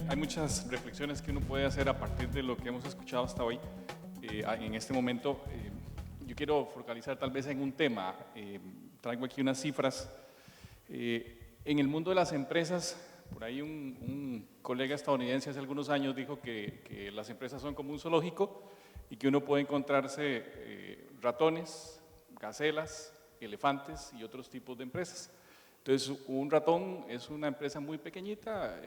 hay muchas reflexiones que uno puede hacer a partir de lo que hemos escuchado hasta hoy. En este momento, yo quiero focalizar tal vez en un tema. Traigo aquí unas cifras. En el mundo de las empresas, por ahí un colega estadounidense hace algunos años dijo que las empresas son como un zoológico y que uno puede encontrarse ratones, gacelas, elefantes y otros tipos de empresas. Entonces, un ratón es una empresa muy pequeñita,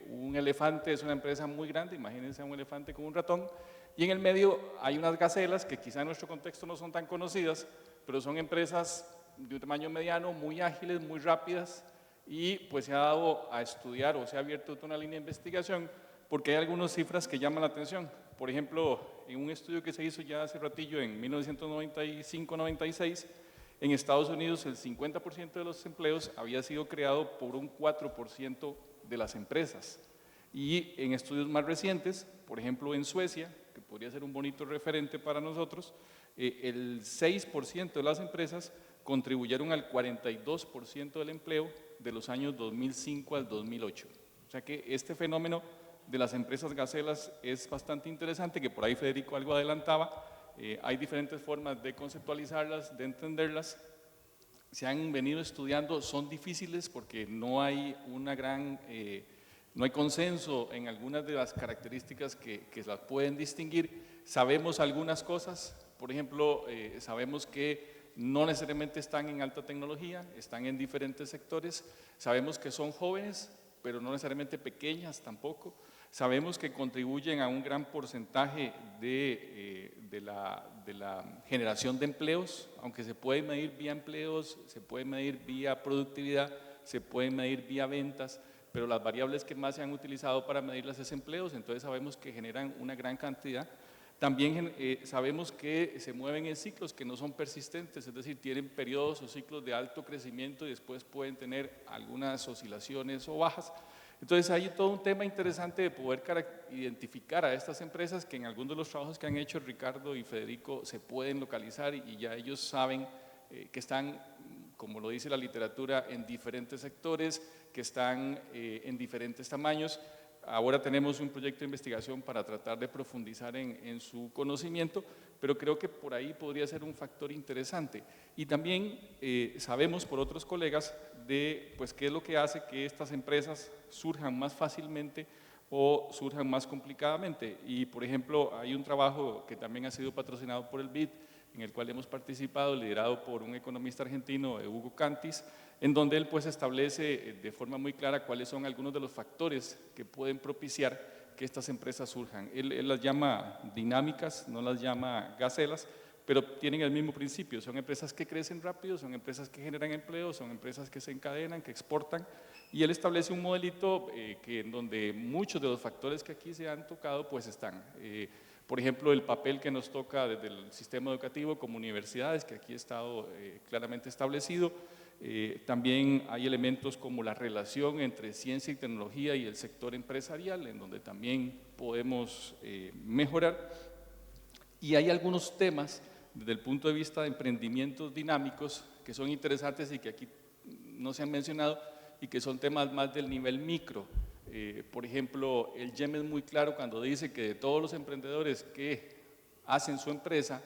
un elefante es una empresa muy grande, imagínense un elefante con un ratón, y en el medio hay unas gacelas que quizá en nuestro contexto no son tan conocidas, pero son empresas de un tamaño mediano, muy ágiles, muy rápidas, y pues se ha dado a estudiar o se ha abierto toda una línea de investigación porque hay algunas cifras que llaman la atención. Por ejemplo, en un estudio que se hizo ya hace ratillo, en 1995-96, en Estados Unidos el 50% de los empleos había sido creado por un 4% de las empresas. Y en estudios más recientes, por ejemplo en Suecia, que podría ser un bonito referente para nosotros, el 6% de las empresas contribuyeron al 42% del empleo de los años 2005 al 2008. O sea que este fenómeno de las empresas gacelas es bastante interesante, que por ahí Federico algo adelantaba. Hay diferentes formas de conceptualizarlas, de entenderlas. Se han venido estudiando, son difíciles porque no hay no hay consenso en algunas de las características que las pueden distinguir. Sabemos algunas cosas, por ejemplo, sabemos que no necesariamente están en alta tecnología, están en diferentes sectores. Sabemos que son jóvenes, pero no necesariamente pequeñas tampoco. Sabemos que contribuyen a un gran porcentaje de la generación de empleos, aunque se puede medir vía empleos, se puede medir vía productividad, se puede medir vía ventas, pero las variables que más se han utilizado para medirlas es empleos, entonces sabemos que generan una gran cantidad. También sabemos que se mueven en ciclos que no son persistentes, es decir, tienen periodos o ciclos de alto crecimiento y después pueden tener algunas oscilaciones o bajas. Entonces hay todo un tema interesante de poder identificar a estas empresas que en algunos de los trabajos que han hecho Ricardo y Federico se pueden localizar y ya ellos saben que están, como lo dice la literatura, en diferentes sectores, que están en diferentes tamaños. Ahora tenemos un proyecto de investigación para tratar de profundizar en su conocimiento, pero creo que por ahí podría ser un factor interesante. Y también sabemos por otros colegas de pues, qué es lo que hace que estas empresas surjan más fácilmente o surjan más complicadamente. Y por ejemplo, hay un trabajo que también ha sido patrocinado por el BID, en el cual hemos participado, liderado por un economista argentino, Hugo Cantis, en donde él pues establece de forma muy clara cuáles son algunos de los factores que pueden propiciar que estas empresas surjan. Él las llama dinámicas, no las llama gacelas, pero tienen el mismo principio, son empresas que crecen rápido, son empresas que generan empleo, son empresas que se encadenan, que exportan, y él establece un modelito en donde muchos de los factores que aquí se han tocado pues están. Por ejemplo, el papel que nos toca desde el sistema educativo como universidades, que aquí ha estado claramente establecido. También hay elementos como la relación entre ciencia y tecnología y el sector empresarial, en donde también podemos mejorar. Y hay algunos temas desde el punto de vista de emprendimientos dinámicos que son interesantes y que aquí no se han mencionado y que son temas más del nivel micro. Por ejemplo, el GEM es muy claro cuando dice que de todos los emprendedores que hacen su empresa,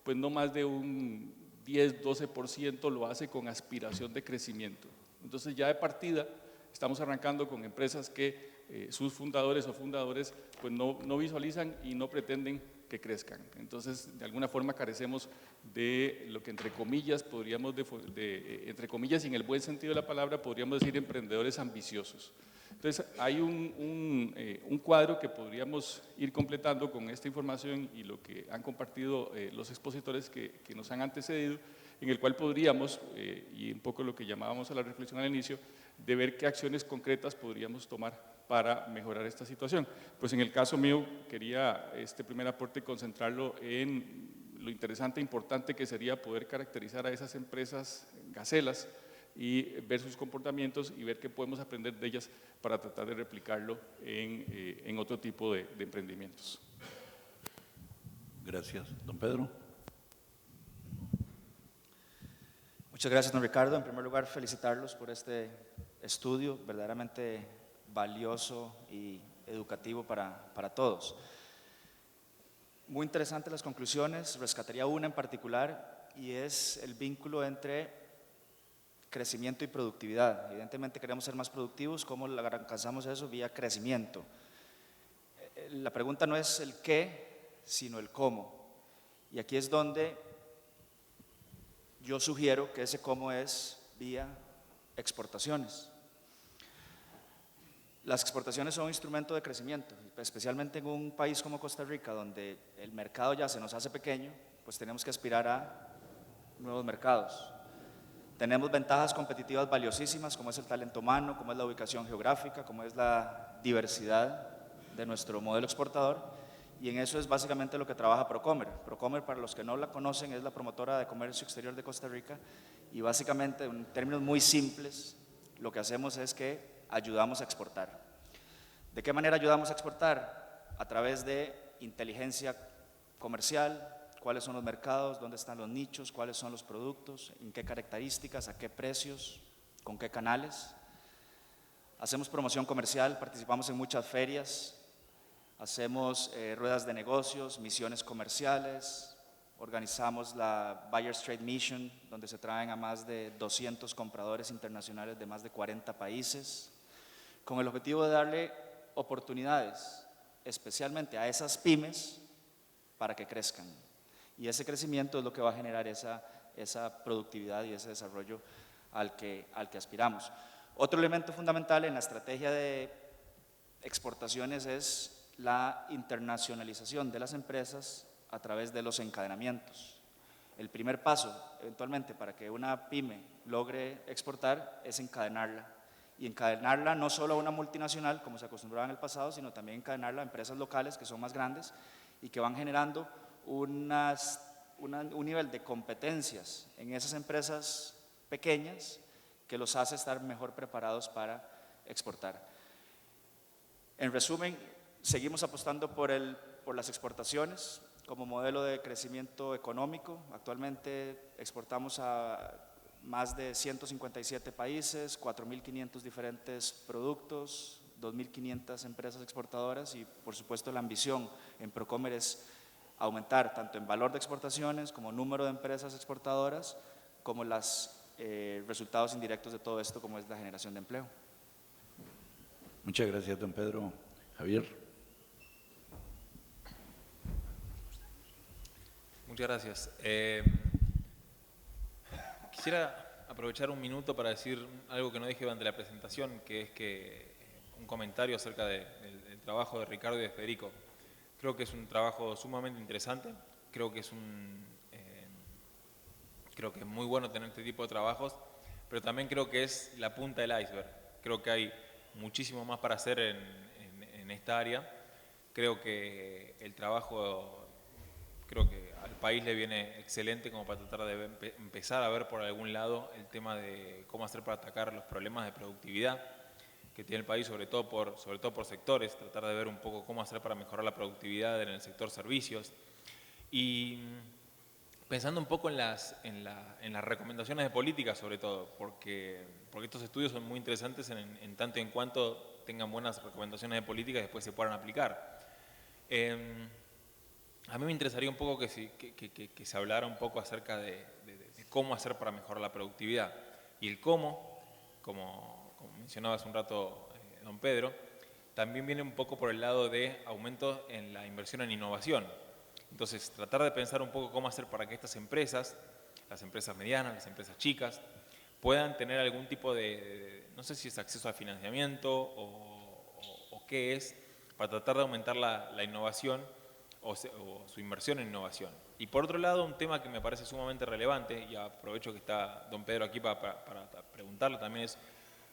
pues no más de un 10-12% lo hace con aspiración de crecimiento. Entonces ya de partida estamos arrancando con empresas que sus fundadores o fundadores pues no visualizan y no pretenden que crezcan. Entonces, de alguna forma carecemos de lo que entre comillas podríamos, entre comillas y en el buen sentido de la palabra, podríamos decir emprendedores ambiciosos. Entonces, hay un cuadro que podríamos ir completando con esta información y lo que han compartido los expositores que nos han antecedido, en el cual podríamos, y un poco lo que llamábamos a la reflexión al inicio, de ver qué acciones concretas podríamos tomar para mejorar esta situación. Pues en el caso mío quería este primer aporte concentrarlo en lo interesante e importante que sería poder caracterizar a esas empresas gacelas y ver sus comportamientos y ver qué podemos aprender de ellas para tratar de replicarlo en otro tipo de emprendimientos. Gracias. Don Pedro. Muchas gracias, don Ricardo. En primer lugar, felicitarlos por este estudio verdaderamente valioso y educativo para todos. Muy interesantes las conclusiones, rescataría una en particular y es el vínculo entre crecimiento y productividad. Evidentemente queremos ser más productivos, ¿cómo alcanzamos eso? Vía crecimiento. La pregunta no es el qué, sino el cómo. Y aquí es donde yo sugiero que ese cómo es vía exportaciones. Las exportaciones son un instrumento de crecimiento, especialmente en un país como Costa Rica, donde el mercado ya se nos hace pequeño, pues tenemos que aspirar a nuevos mercados. Tenemos ventajas competitivas valiosísimas, como es el talento humano, como es la ubicación geográfica, como es la diversidad de nuestro modelo exportador, y en eso es básicamente lo que trabaja Procomer. Procomer, para los que no la conocen, es la promotora de comercio exterior de Costa Rica, y básicamente, en términos muy simples, lo que hacemos es que ayudamos a exportar. ¿De qué manera ayudamos a exportar? A través de inteligencia comercial, cuáles son los mercados, dónde están los nichos, cuáles son los productos, en qué características, a qué precios, con qué canales. Hacemos promoción comercial, participamos en muchas ferias, hacemos ruedas de negocios, misiones comerciales, organizamos la Buyers Trade Mission, donde se traen a más de 200 compradores internacionales de más de 40 países, con el objetivo de darle oportunidades, especialmente a esas pymes, para que crezcan. Y ese crecimiento es lo que va a generar esa productividad y ese desarrollo al que aspiramos. Otro elemento fundamental en la estrategia de exportaciones es la internacionalización de las empresas a través de los encadenamientos. El primer paso, eventualmente, para que una pyme logre exportar es encadenarla. Y encadenarla no solo a una multinacional, como se acostumbraba en el pasado, sino también encadenarla a empresas locales que son más grandes y que van generando un nivel de competencias en esas empresas pequeñas que los hace estar mejor preparados para exportar. En resumen, seguimos apostando por las exportaciones como modelo de crecimiento económico. Actualmente exportamos a más de 157 países, 4.500 diferentes productos, 2.500 empresas exportadoras y por supuesto la ambición en Procomer es aumentar tanto en valor de exportaciones como número de empresas exportadoras como los resultados indirectos de todo esto como es la generación de empleo. Muchas gracias, don Pedro. Javier. Muchas gracias. Quisiera aprovechar un minuto para decir algo que no dije durante la presentación, que es que un comentario acerca del trabajo de Ricardo y de Federico. Creo que es un trabajo sumamente interesante, creo que es muy bueno tener este tipo de trabajos, pero también creo que es la punta del iceberg. Creo que hay muchísimo más para hacer en esta área. Creo que el trabajo, creo que al país le viene excelente como para tratar de empezar a ver por algún lado el tema de cómo hacer para atacar los problemas de productividad que tiene el país, sobre todo por sectores, tratar de ver un poco cómo hacer para mejorar la productividad en el sector servicios. Y pensando un poco en las recomendaciones de política, sobre todo, porque estos estudios son muy interesantes en tanto y en cuanto tengan buenas recomendaciones de política y después se puedan aplicar. A mí me interesaría un poco que se hablara un poco acerca de cómo hacer para mejorar la productividad. Y el cómo, como mencionaba hace un rato don Pedro, también viene un poco por el lado de aumento en la inversión en innovación. Entonces, tratar de pensar un poco cómo hacer para que estas empresas, las empresas medianas, las empresas chicas, puedan tener algún tipo de no sé si es acceso a financiamiento o qué es, para tratar de aumentar la innovación o su inversión en innovación. Y por otro lado, un tema que me parece sumamente relevante, y aprovecho que está don Pedro aquí para preguntarle también, es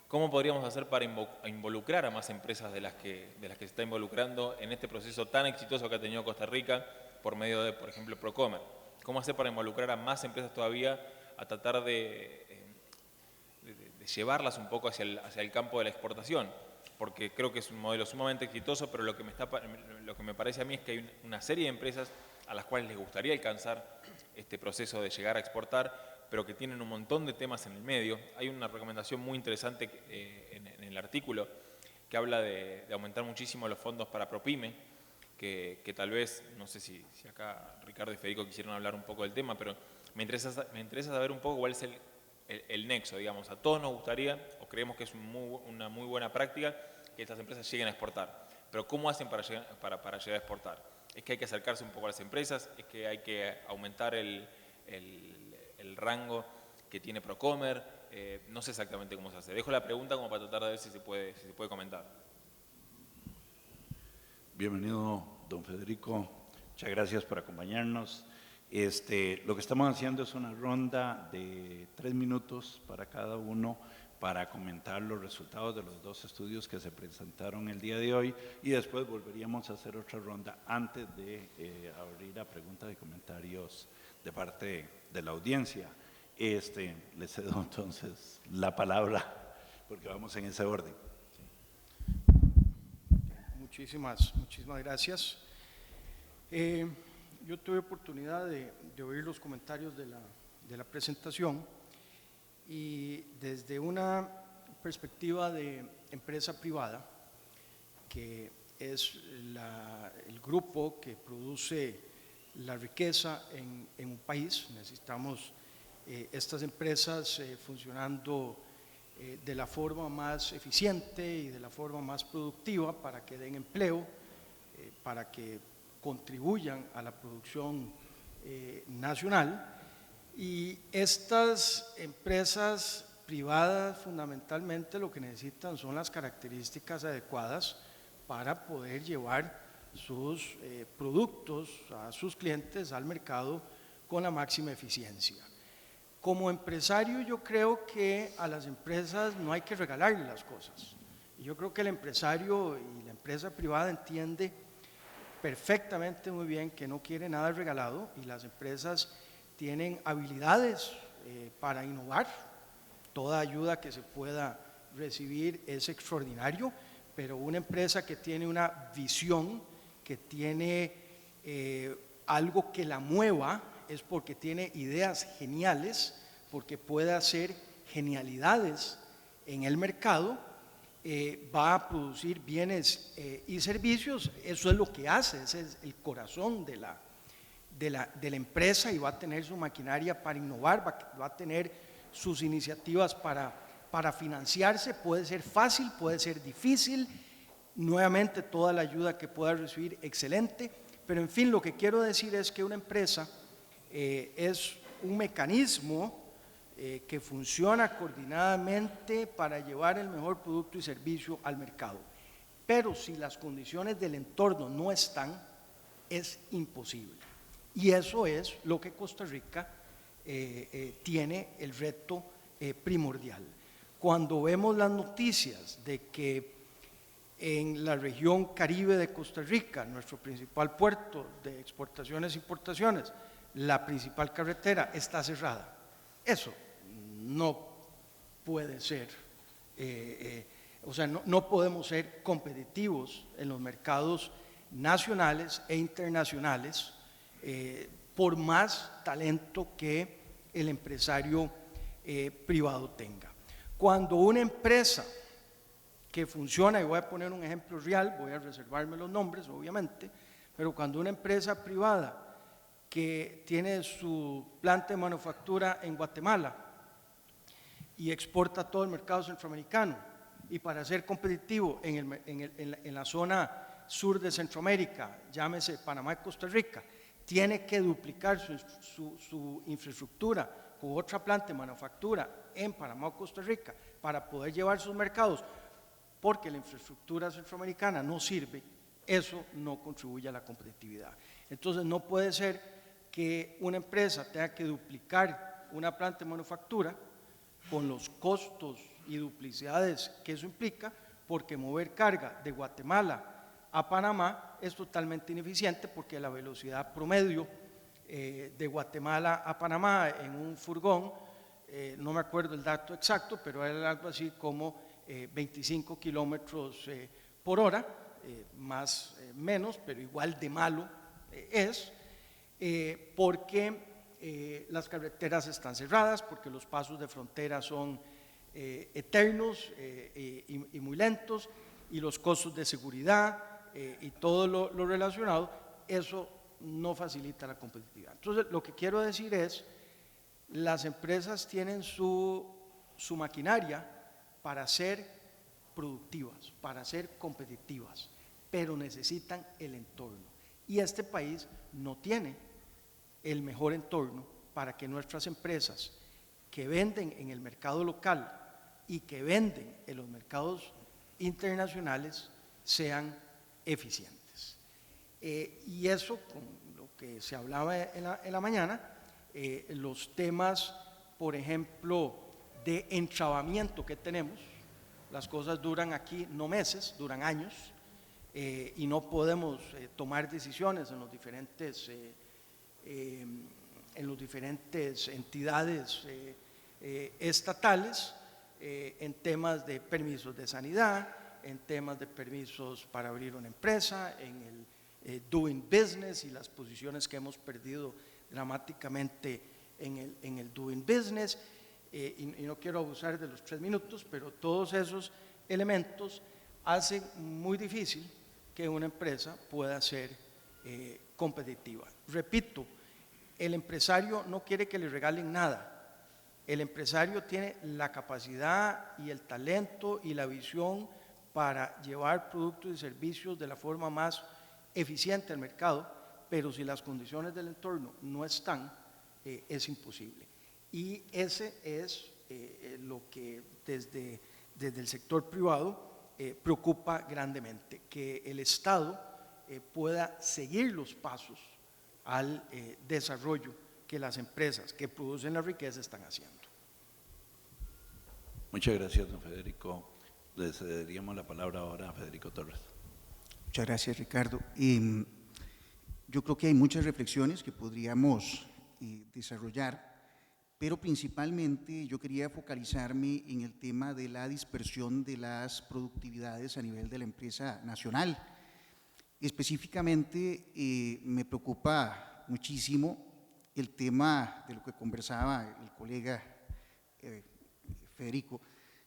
cómo podríamos hacer para involucrar a más empresas de las que se está involucrando en este proceso tan exitoso que ha tenido Costa Rica por medio de, por ejemplo, Procomer. ¿Cómo hacer para involucrar a más empresas todavía a tratar de llevarlas un poco hacia el campo de la exportación? Porque creo que es un modelo sumamente exitoso, pero lo que me parece a mí es que hay una serie de empresas a las cuales les gustaría alcanzar este proceso de llegar a exportar, pero que tienen un montón de temas en el medio. Hay una recomendación muy interesante en el artículo que habla de aumentar muchísimo los fondos para ProPyme, que tal vez, no sé si acá Ricardo y Federico quisieran hablar un poco del tema, pero me interesa saber un poco cuál es el nexo, digamos. A todos nos gustaría, o creemos que es una muy buena práctica, que estas empresas lleguen a exportar. Pero ¿cómo hacen para llegar a exportar? ¿Es que hay que acercarse un poco a las empresas? ¿Es que hay que aumentar el rango que tiene Procomer? No sé exactamente cómo se hace. Dejo la pregunta como para tratar de ver si se puede comentar. Bienvenido, don Federico. Muchas gracias por acompañarnos. Lo que estamos haciendo es una ronda de 3 minutos para cada uno para comentar los resultados de los 2 estudios que se presentaron el día de hoy, y después volveríamos a hacer otra ronda antes de abrir a preguntas y comentarios de parte de la audiencia. Le cedo entonces la palabra porque vamos en ese orden. Muchísimas gracias. Yo tuve oportunidad de oír los comentarios de la presentación, y desde una perspectiva de empresa privada, que es el grupo que produce la riqueza en un país, necesitamos estas empresas funcionando de la forma más eficiente y de la forma más productiva para que den empleo, para que contribuyan a la producción nacional. Y estas empresas privadas fundamentalmente lo que necesitan son las características adecuadas para poder llevar sus productos a sus clientes al mercado con la máxima eficiencia. Como empresario, yo creo que a las empresas no hay que regalarle las cosas. Y yo creo que el empresario y la empresa privada entiende perfectamente muy bien que no quiere nada regalado, y las empresas tienen habilidades para innovar. Toda ayuda que se pueda recibir es extraordinario, pero una empresa que tiene una visión, que tiene algo que la mueva, es porque tiene ideas geniales, porque puede hacer genialidades en el mercado, va a producir bienes y servicios. Eso es lo que hace, ese es el corazón de la empresa, y va a tener su maquinaria para innovar, va a tener sus iniciativas para financiarse. Puede ser fácil, puede ser difícil, nuevamente toda la ayuda que pueda recibir, excelente, pero en fin, lo que quiero decir es que una empresa es un mecanismo que funciona coordinadamente para llevar el mejor producto y servicio al mercado, pero si las condiciones del entorno no están, es imposible. Y eso es lo que Costa Rica tiene el reto primordial. Cuando vemos las noticias de que en la región Caribe de Costa Rica, nuestro principal puerto de exportaciones e importaciones, la principal carretera está cerrada, eso no puede ser, o sea, no podemos ser competitivos en los mercados nacionales e internacionales, por más talento que el empresario privado tenga. Cuando una empresa que funciona, y voy a poner un ejemplo real, voy a reservarme los nombres obviamente, pero cuando una empresa privada que tiene su planta de manufactura en Guatemala y exporta a todo el mercado centroamericano, y para ser competitivo en la zona sur de Centroamérica, llámese Panamá y Costa Rica, tiene que duplicar su infraestructura con otra planta de manufactura en Panamá o Costa Rica para poder llevar sus mercados, porque la infraestructura centroamericana no sirve, eso no contribuye a la competitividad. Entonces no puede ser que una empresa tenga que duplicar una planta de manufactura con los costos y duplicidades que eso implica, porque mover carga de Guatemala a Panamá es totalmente ineficiente, porque la velocidad promedio de Guatemala a Panamá en un furgón, no me acuerdo el dato exacto, pero era algo así como 25 kilómetros por hora, más menos, pero igual de malo es, porque las carreteras están cerradas, porque los pasos de frontera son eternos y muy lentos, y los costos de seguridad y todo lo relacionado, eso no facilita la competitividad. Entonces, lo que quiero decir es, las empresas tienen su maquinaria para ser productivas, para ser competitivas, pero necesitan el entorno. Y este país no tiene el mejor entorno para que nuestras empresas que venden en el mercado local y que venden en los mercados internacionales sean eficientes. Y eso, con lo que se hablaba en la mañana, los temas, por ejemplo, de entrabamiento que tenemos, las cosas duran aquí no meses, duran años, y no podemos tomar decisiones en los diferentes entidades estatales en temas de permisos de sanidad, en temas de permisos para abrir una empresa, en el doing business y las posiciones que hemos perdido dramáticamente en el doing business, y no quiero abusar de los 3 minutos, pero todos esos elementos hacen muy difícil que una empresa pueda ser competitiva. Repito, el empresario no quiere que le regalen nada. El empresario tiene la capacidad y el talento y la visión para llevar productos y servicios de la forma más eficiente al mercado, pero si las condiciones del entorno no están, es imposible. Y ese es lo que desde el sector privado preocupa grandemente, que el Estado pueda seguir los pasos al desarrollo que las empresas que producen la riqueza están haciendo. Muchas gracias, don Federico. Le cederíamos la palabra ahora a Federico Torres. Muchas gracias, Ricardo. Yo creo que hay muchas reflexiones que podríamos desarrollar, pero principalmente yo quería focalizarme en el tema de la dispersión de las productividades a nivel de la empresa nacional. Específicamente me preocupa muchísimo el tema de lo que conversaba el colega Federico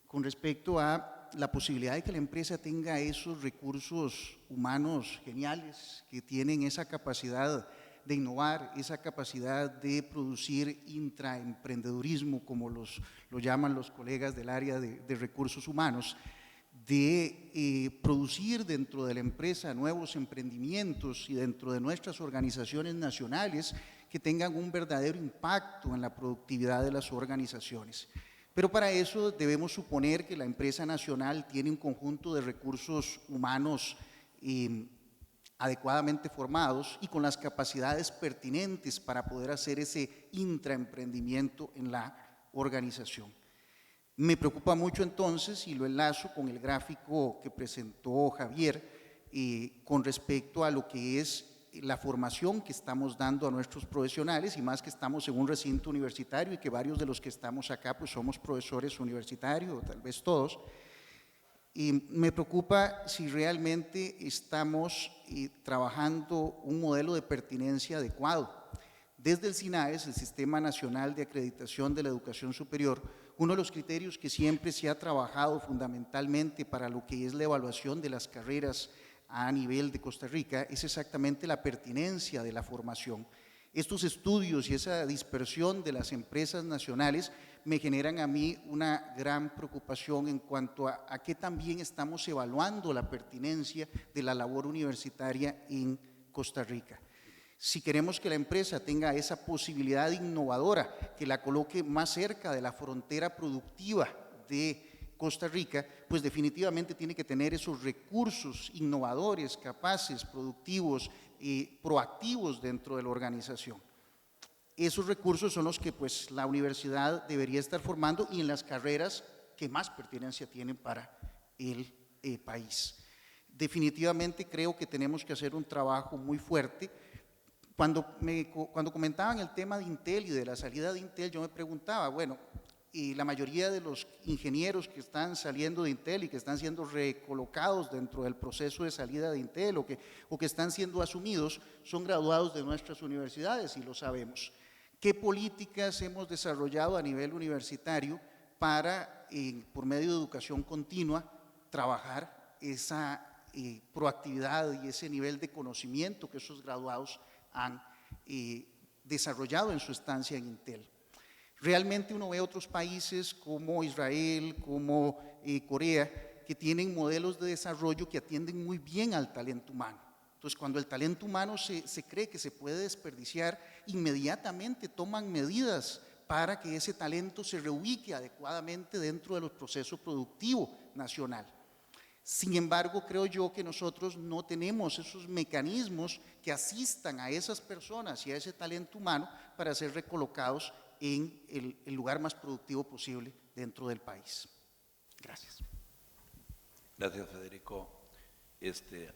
con respecto a la posibilidad de que la empresa tenga esos recursos humanos geniales que tienen esa capacidad de innovar, esa capacidad de producir intraemprendedurismo, como lo llaman los colegas del área de recursos humanos, de producir dentro de la empresa nuevos emprendimientos y dentro de nuestras organizaciones nacionales que tengan un verdadero impacto en la productividad de las organizaciones. Pero para eso debemos suponer que la empresa nacional tiene un conjunto de recursos humanos adecuadamente formados y con las capacidades pertinentes para poder hacer ese intraemprendimiento en la organización. Me preocupa mucho entonces, y lo enlazo con el gráfico que presentó Javier, con respecto a lo que es la formación que estamos dando a nuestros profesionales, y más que estamos en un recinto universitario y que varios de los que estamos acá pues somos profesores universitarios, tal vez todos. Y me preocupa si realmente estamos trabajando un modelo de pertinencia adecuado. Desde el SINAES, el Sistema Nacional de Acreditación de la Educación Superior, uno de los criterios que siempre se ha trabajado fundamentalmente para lo que es la evaluación de las carreras a nivel de Costa Rica es exactamente la pertinencia de la formación. Estos estudios y esa dispersión de las empresas nacionales me generan a mí una gran preocupación en cuanto a qué también estamos evaluando la pertinencia de la labor universitaria en Costa Rica. Si queremos que la empresa tenga esa posibilidad innovadora, que la coloque más cerca de la frontera productiva de Costa Rica, pues definitivamente tiene que tener esos recursos innovadores, capaces, productivos y proactivos dentro de la organización. Esos recursos son los que pues la universidad debería estar formando y en las carreras que más pertinencia tienen para el país. Definitivamente creo que tenemos que hacer un trabajo muy fuerte. Cuando comentaban el tema de Intel y de la salida de Intel, yo me preguntaba, bueno, y la mayoría de los ingenieros que están saliendo de Intel y que están siendo recolocados dentro del proceso de salida de Intel o que están siendo asumidos son graduados de nuestras universidades y lo sabemos. ¿Qué políticas hemos desarrollado a nivel universitario para, por medio de educación continua, trabajar esa proactividad y ese nivel de conocimiento que esos graduados han desarrollado en su estancia en Intel. Realmente uno ve otros países como Israel, como Corea, que tienen modelos de desarrollo que atienden muy bien al talento humano. Entonces, cuando el talento humano se cree que se puede desperdiciar, inmediatamente toman medidas para que ese talento se reubique adecuadamente dentro de los procesos productivos nacional. Sin embargo, creo yo que nosotros no tenemos esos mecanismos que asistan a esas personas y a ese talento humano para ser recolocados en el lugar más productivo posible dentro del país. Gracias. Gracias, Federico.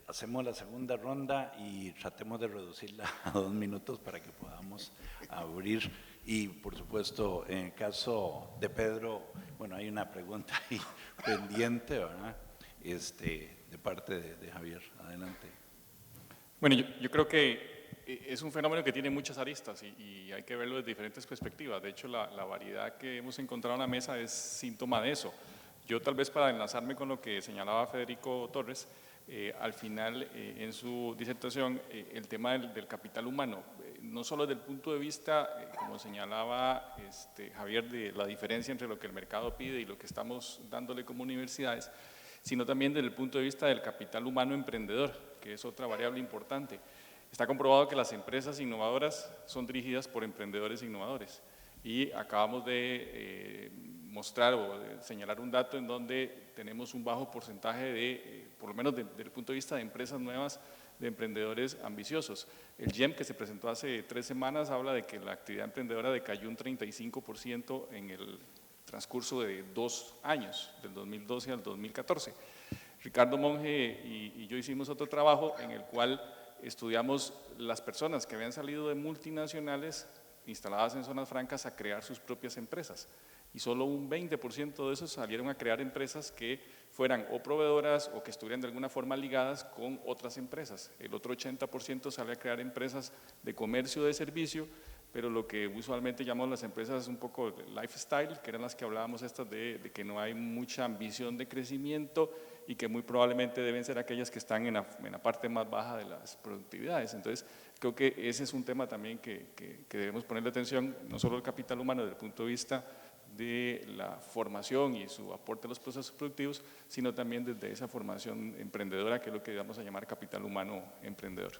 Hacemos la segunda ronda y tratemos de reducirla a 2 minutos para que podamos abrir. Y, por supuesto, en el caso de Pedro, bueno, hay una pregunta ahí pendiente, ¿verdad? De parte de Javier. Adelante. Bueno, yo creo que es un fenómeno que tiene muchas aristas y hay que verlo desde diferentes perspectivas. De hecho, la variedad que hemos encontrado en la mesa es síntoma de eso. Yo tal vez para enlazarme con lo que señalaba Federico Torres, al final en su disertación, el tema del capital humano, no solo desde el punto de vista, como señalaba Javier, de la diferencia entre lo que el mercado pide y lo que estamos dándole como universidades, sino también desde el punto de vista del capital humano emprendedor, que es otra variable importante. Está comprobado que las empresas innovadoras son dirigidas por emprendedores innovadores y acabamos de mostrar o de señalar un dato en donde tenemos un bajo porcentaje de, por lo menos desde el punto de vista de empresas nuevas, de emprendedores ambiciosos. El GEM que se presentó hace 3 semanas habla de que la actividad emprendedora decayó un 35% en el transcurso de 2 años, del 2012 al 2014. Ricardo Monge y yo hicimos otro trabajo en el cual estudiamos las personas que habían salido de multinacionales instaladas en zonas francas a crear sus propias empresas. Y solo un 20% de esos salieron a crear empresas que fueran o proveedoras o que estuvieran de alguna forma ligadas con otras empresas. El otro 80% sale a crear empresas de comercio, de servicio, pero lo que usualmente llamamos las empresas un poco lifestyle, que eran las que hablábamos estas de que no hay mucha ambición de crecimiento y que muy probablemente deben ser aquellas que están en la parte más baja de las productividades. Entonces, creo que ese es un tema también que debemos ponerle atención, no solo el capital humano desde el punto de vista de la formación y su aporte a los procesos productivos, sino también desde esa formación emprendedora, que es lo que vamos a llamar capital humano emprendedor.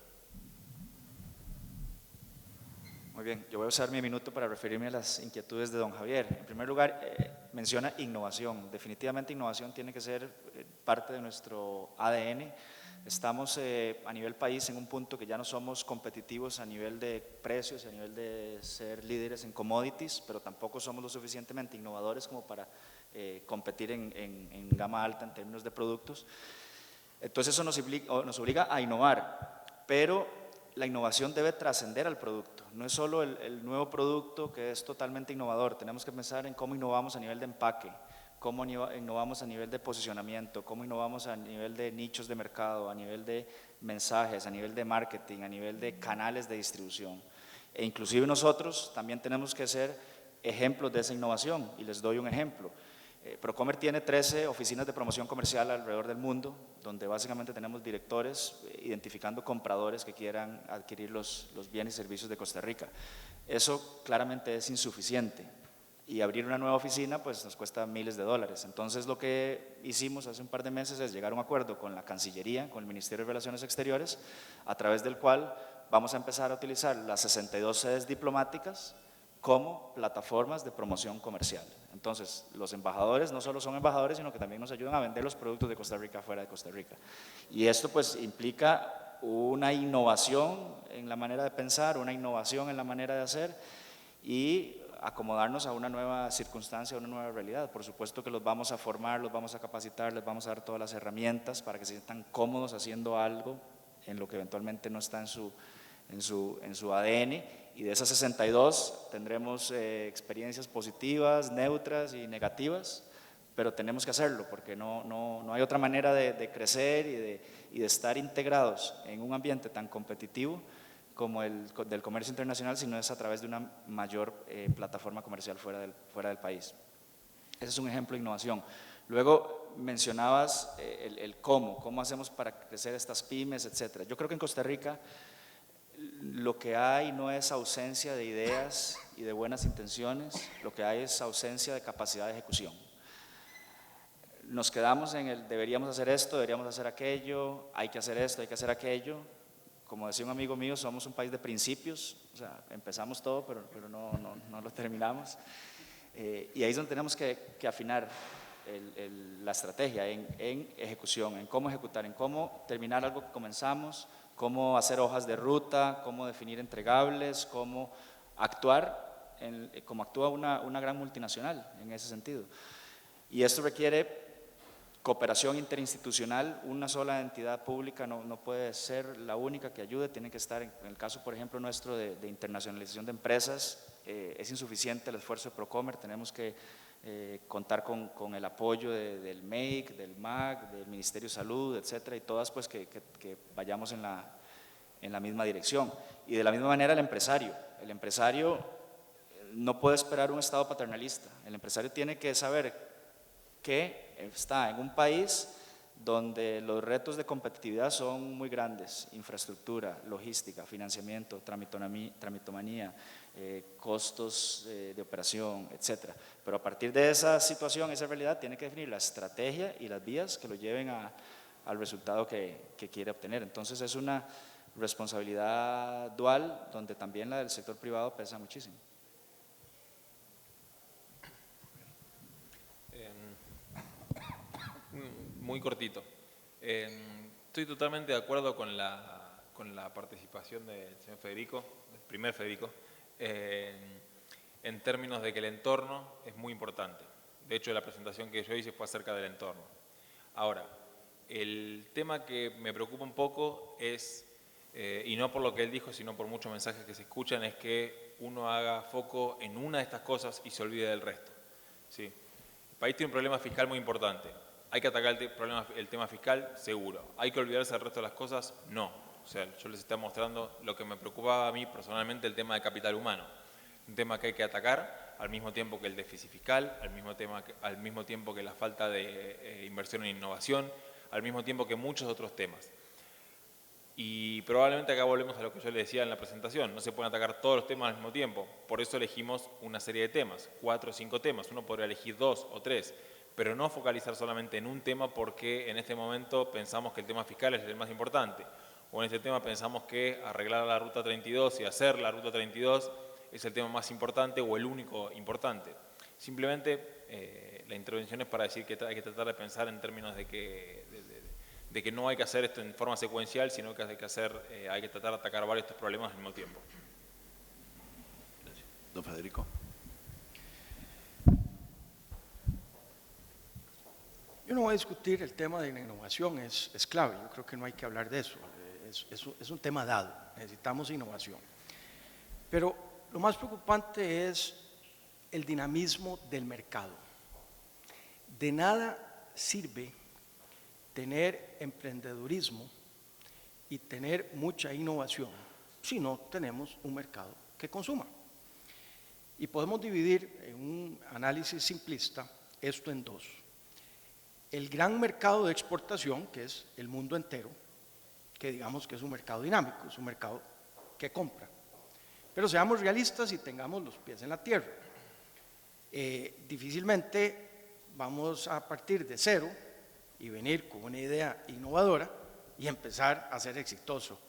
Muy bien, yo voy a usar mi minuto para referirme a las inquietudes de don Javier. En primer lugar, menciona innovación. Definitivamente innovación tiene que ser parte de nuestro ADN. Estamos a nivel país en un punto que ya no somos competitivos a nivel de precios, a nivel de ser líderes en commodities, pero tampoco somos lo suficientemente innovadores como para competir en gama alta en términos de productos. Entonces eso nos obliga a innovar, pero la innovación debe trascender al producto. No es solo el nuevo producto que es totalmente innovador, tenemos que pensar en cómo innovamos a nivel de empaque, cómo innovamos a nivel de posicionamiento, cómo innovamos a nivel de nichos de mercado, a nivel de mensajes, a nivel de marketing, a nivel de canales de distribución. E inclusive nosotros también tenemos que ser ejemplos de esa innovación, y les doy un ejemplo. Procomer tiene 13 oficinas de promoción comercial alrededor del mundo, donde básicamente tenemos directores identificando compradores que quieran adquirir los bienes y servicios de Costa Rica. Eso claramente es insuficiente y abrir una nueva oficina pues nos cuesta miles de dólares. Entonces lo que hicimos hace un par de meses es llegar a un acuerdo con la Cancillería, con el Ministerio de Relaciones Exteriores, a través del cual vamos a empezar a utilizar las 62 sedes diplomáticas como plataformas de promoción comercial. Entonces, los embajadores no solo son embajadores, sino que también nos ayudan a vender los productos de Costa Rica fuera de Costa Rica. Y esto pues implica una innovación en la manera de pensar, una innovación en la manera de hacer y acomodarnos a una nueva circunstancia, a una nueva realidad. Por supuesto que los vamos a formar, los vamos a capacitar, les vamos a dar todas las herramientas para que se sientan cómodos haciendo algo en lo que eventualmente no está en su ADN. Y de esas 62 tendremos experiencias positivas, neutras y negativas, pero tenemos que hacerlo porque no hay otra manera de crecer y de estar integrados en un ambiente tan competitivo como el del comercio internacional, si no es a través de una mayor plataforma comercial fuera del país. Ese es un ejemplo de innovación. Luego mencionabas el cómo hacemos para crecer estas pymes, etcétera. Yo creo que en Costa Rica lo que hay no es ausencia de ideas y de buenas intenciones, lo que hay es ausencia de capacidad de ejecución. Nos quedamos en el deberíamos hacer esto, deberíamos hacer aquello, hay que hacer esto, hay que hacer aquello. Como decía un amigo mío, somos un país de principios, o sea, empezamos todo, pero no lo terminamos. Y ahí es donde tenemos que afinar la estrategia, en ejecución, en cómo ejecutar, en cómo terminar algo que comenzamos, cómo hacer hojas de ruta, cómo definir entregables, cómo actuar, como actúa una gran multinacional en ese sentido. Y esto requiere cooperación interinstitucional. Una sola entidad pública no puede ser la única que ayude, tiene que estar, en el caso por ejemplo nuestro de internacionalización de empresas, es insuficiente el esfuerzo de Procomer, tenemos que contar con el apoyo del MEIC, del MAC, del Ministerio de Salud, etcétera, y todas pues que vayamos en la misma dirección. Y de la misma manera el empresario no puede esperar un Estado paternalista, el empresario tiene que saber que está en un país donde los retos de competitividad son muy grandes: infraestructura, logística, financiamiento, tramitomanía, costos de operación, etcétera. Pero a partir de esa situación, esa realidad, tiene que definir la estrategia y las vías que lo lleven al resultado que quiere obtener. Entonces es una responsabilidad dual, donde también la del sector privado pesa muchísimo. Muy cortito. Estoy totalmente de acuerdo con la participación del señor Federico, del primer Federico, en términos de que el entorno es muy importante. De hecho, la presentación que yo hice fue acerca del entorno. Ahora, el tema que me preocupa un poco es, y no por lo que él dijo, sino por muchos mensajes que se escuchan, es que uno haga foco en una de estas cosas y se olvide del resto. ¿Sí? El país tiene un problema fiscal muy importante. ¿Hay que atacar el tema fiscal? Seguro. ¿Hay que olvidarse del resto de las cosas? No. O sea, yo les estoy mostrando lo que me preocupaba a mí personalmente, el tema de capital humano. Un tema que hay que atacar al mismo tiempo que el déficit fiscal, al mismo tiempo que la falta de inversión en innovación, al mismo tiempo que muchos otros temas. Y probablemente acá volvemos a lo que yo le decía en la presentación, no se pueden atacar todos los temas al mismo tiempo, por eso elegimos una serie de temas, 4 o 5 temas, uno podría elegir 2 o 3, pero no focalizar solamente en un tema porque en este momento pensamos que el tema fiscal es el más importante, o en este tema pensamos que arreglar la Ruta 32 y hacer la Ruta 32 es el tema más importante o el único importante. Simplemente la intervención es para decir que hay que tratar de pensar en términos de que no hay que hacer esto en forma secuencial, sino que hay que tratar de atacar varios de estos problemas al mismo tiempo. Gracias. Don Federico. Yo no voy a discutir el tema de la innovación, es clave, yo creo que no hay que hablar de eso, es un tema dado, necesitamos innovación. Pero lo más preocupante es el dinamismo del mercado. De nada sirve tener emprendedurismo y tener mucha innovación si no tenemos un mercado que consuma. Y podemos dividir en un análisis simplista esto en dos. El gran mercado de exportación, que es el mundo entero, que digamos que es un mercado dinámico, es un mercado que compra. Pero seamos realistas y tengamos los pies en la tierra. Difícilmente vamos a partir de cero y venir con una idea innovadora y empezar a ser exitoso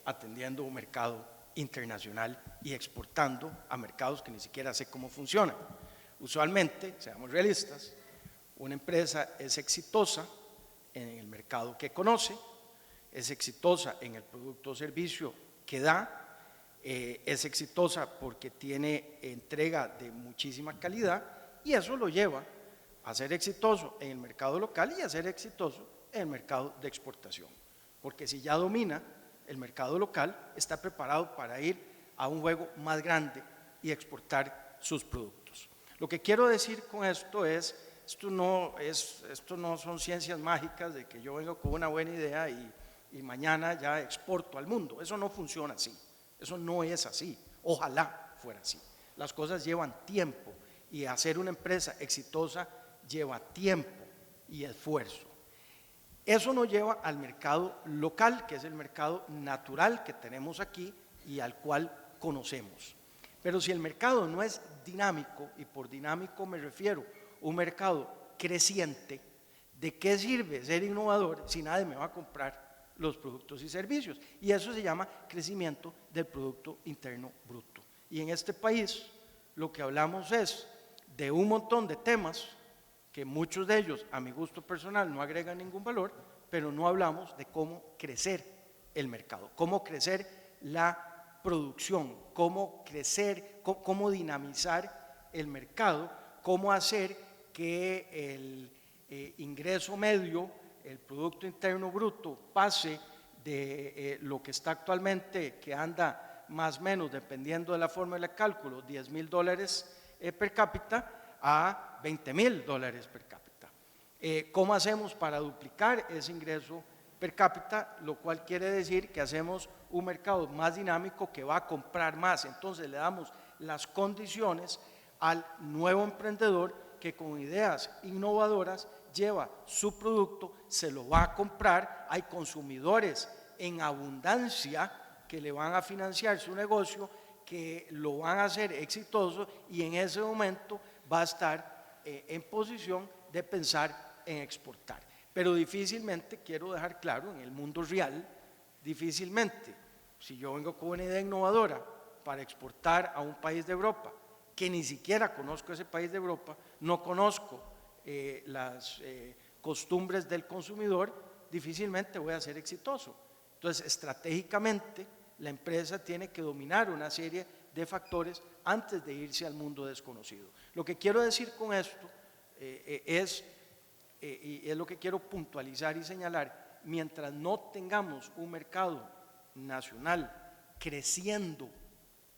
atendiendo un mercado internacional y exportando a mercados que ni siquiera sé cómo funcionan. Usualmente, seamos realistas, una empresa es exitosa en el mercado que conoce, es exitosa en el producto o servicio que da, es exitosa porque tiene entrega de muchísima calidad y eso lo lleva a ser exitoso en el mercado local y a ser exitoso en el mercado de exportación. Porque si ya domina el mercado local, está preparado para ir a un juego más grande y exportar sus productos. Lo que quiero decir con esto es, esto no son ciencias mágicas de que yo vengo con una buena idea y mañana ya exporto al mundo. Eso no funciona así, eso no es así, ojalá fuera así. Las cosas llevan tiempo y hacer una empresa exitosa lleva tiempo y esfuerzo. Eso nos lleva al mercado local, que es el mercado natural que tenemos aquí y al cual conocemos. Pero si el mercado no es dinámico, y por dinámico me refiero a un mercado creciente, ¿de qué sirve ser innovador si nadie me va a comprar los productos y servicios? Y eso se llama crecimiento del Producto Interno Bruto. Y en este país lo que hablamos es de un montón de temas que muchos de ellos, a mi gusto personal, no agregan ningún valor, pero no hablamos de cómo crecer el mercado, cómo crecer la producción, cómo crecer, cómo dinamizar el mercado, cómo hacer que el ingreso medio, el Producto Interno Bruto, pase de lo que está actualmente, que anda más o menos, dependiendo de la fórmula de cálculo, $10,000 per cápita, a $20,000 per cápita. ¿Cómo hacemos para duplicar ese ingreso per cápita? Lo cual quiere decir que hacemos un mercado más dinámico que va a comprar más. Entonces le damos las condiciones al nuevo emprendedor que con ideas innovadoras lleva su producto, se lo va a comprar. Hay consumidores en abundancia que le van a financiar su negocio, que lo van a hacer exitoso, y en ese momento va a estar en posición de pensar en exportar. Pero difícilmente, quiero dejar claro, en el mundo real, difícilmente, si yo vengo con una idea innovadora para exportar a un país de Europa, que ni siquiera conozco ese país de Europa, no conozco las costumbres del consumidor, difícilmente voy a ser exitoso. Entonces, estratégicamente, la empresa tiene que dominar una serie de factores antes de irse al mundo desconocido. Lo que quiero decir con esto y es lo que quiero puntualizar y señalar: mientras no tengamos un mercado nacional creciendo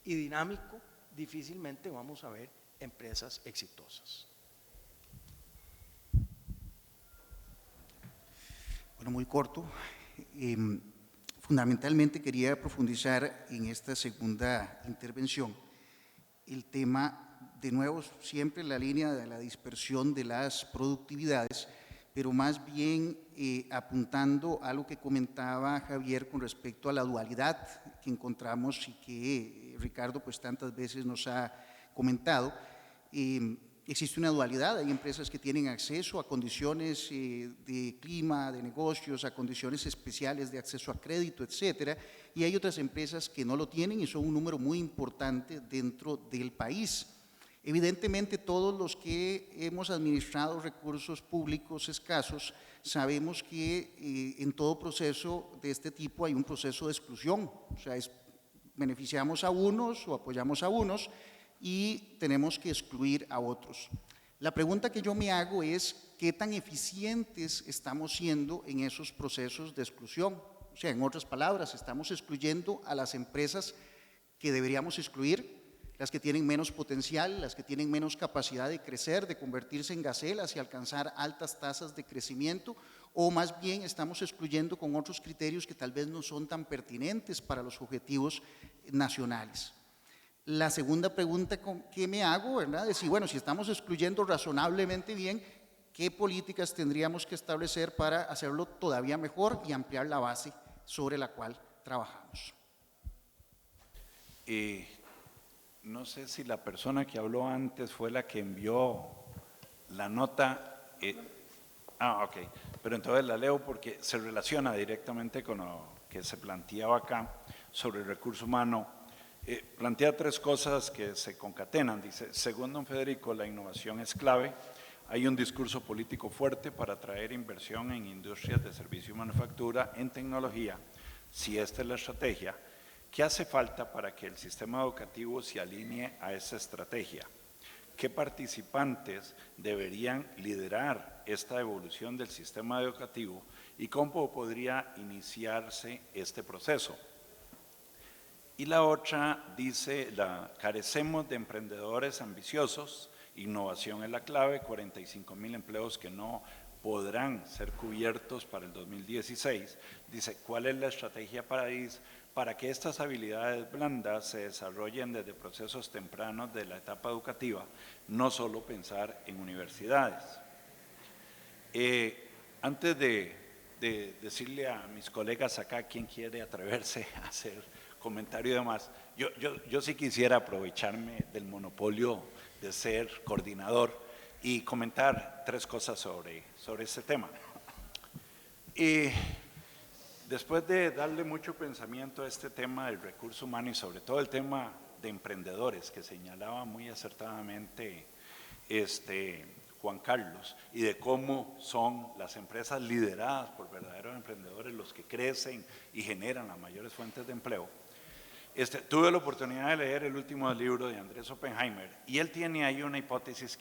y dinámico, difícilmente vamos a ver empresas exitosas. Bueno, muy corto. Fundamentalmente quería profundizar en esta segunda intervención el tema, de nuevo, siempre en la línea de la dispersión de las productividades, pero más bien apuntando a lo que comentaba Javier con respecto a la dualidad que encontramos y que Ricardo pues tantas veces nos ha comentado. Existe una dualidad, hay empresas que tienen acceso a condiciones de clima, de negocios, a condiciones especiales de acceso a crédito, etcétera, y hay otras empresas que no lo tienen y son un número muy importante dentro del país. Evidentemente, todos los que hemos administrado recursos públicos escasos sabemos que en todo proceso de este tipo hay un proceso de exclusión, o sea, beneficiamos a unos o apoyamos a unos y tenemos que excluir a otros. La pregunta que yo me hago es: ¿qué tan eficientes estamos siendo en esos procesos de exclusión? O sea, en otras palabras, estamos excluyendo a las empresas que deberíamos excluir, las que tienen menos potencial, las que tienen menos capacidad de crecer, de convertirse en gacelas y alcanzar altas tasas de crecimiento, o más bien estamos excluyendo con otros criterios que tal vez no son tan pertinentes para los objetivos nacionales. La segunda pregunta que me hago, ¿verdad?, es si, bueno, si estamos excluyendo razonablemente bien, ¿qué políticas tendríamos que establecer para hacerlo todavía mejor y ampliar la base sobre la cual trabajamos? No sé si la persona que habló antes fue la que envió la nota. Ok, pero entonces la leo porque se relaciona directamente con lo que se planteaba acá sobre el recurso humano. Plantea tres cosas que se concatenan. Dice: según don Federico, la innovación es clave. Hay un discurso político fuerte para atraer inversión en industrias de servicio y manufactura, en tecnología. Si esta es la estrategia, ¿qué hace falta para que el sistema educativo se alinee a esa estrategia? ¿Qué participantes deberían liderar esta evolución del sistema educativo y cómo podría iniciarse este proceso? Y la otra dice: carecemos de emprendedores ambiciosos, innovación es la clave, 45,000 empleos que no podrán ser cubiertos para el 2016. Dice: ¿cuál es la estrategia para que estas habilidades blandas se desarrollen desde procesos tempranos de la etapa educativa, no solo pensar en universidades? Antes de decirle a mis colegas acá quién quiere atreverse a hacer comentario y demás, yo sí quisiera aprovecharme del monopolio de ser coordinador y comentar 3 cosas sobre este tema. Después de darle mucho pensamiento a este tema del recurso humano y sobre todo el tema de emprendedores que señalaba muy acertadamente Juan Carlos, y de cómo son las empresas lideradas por verdaderos emprendedores los que crecen y generan las mayores fuentes de empleo, tuve la oportunidad de leer el último libro de Andrés Oppenheimer y él tiene ahí una hipótesis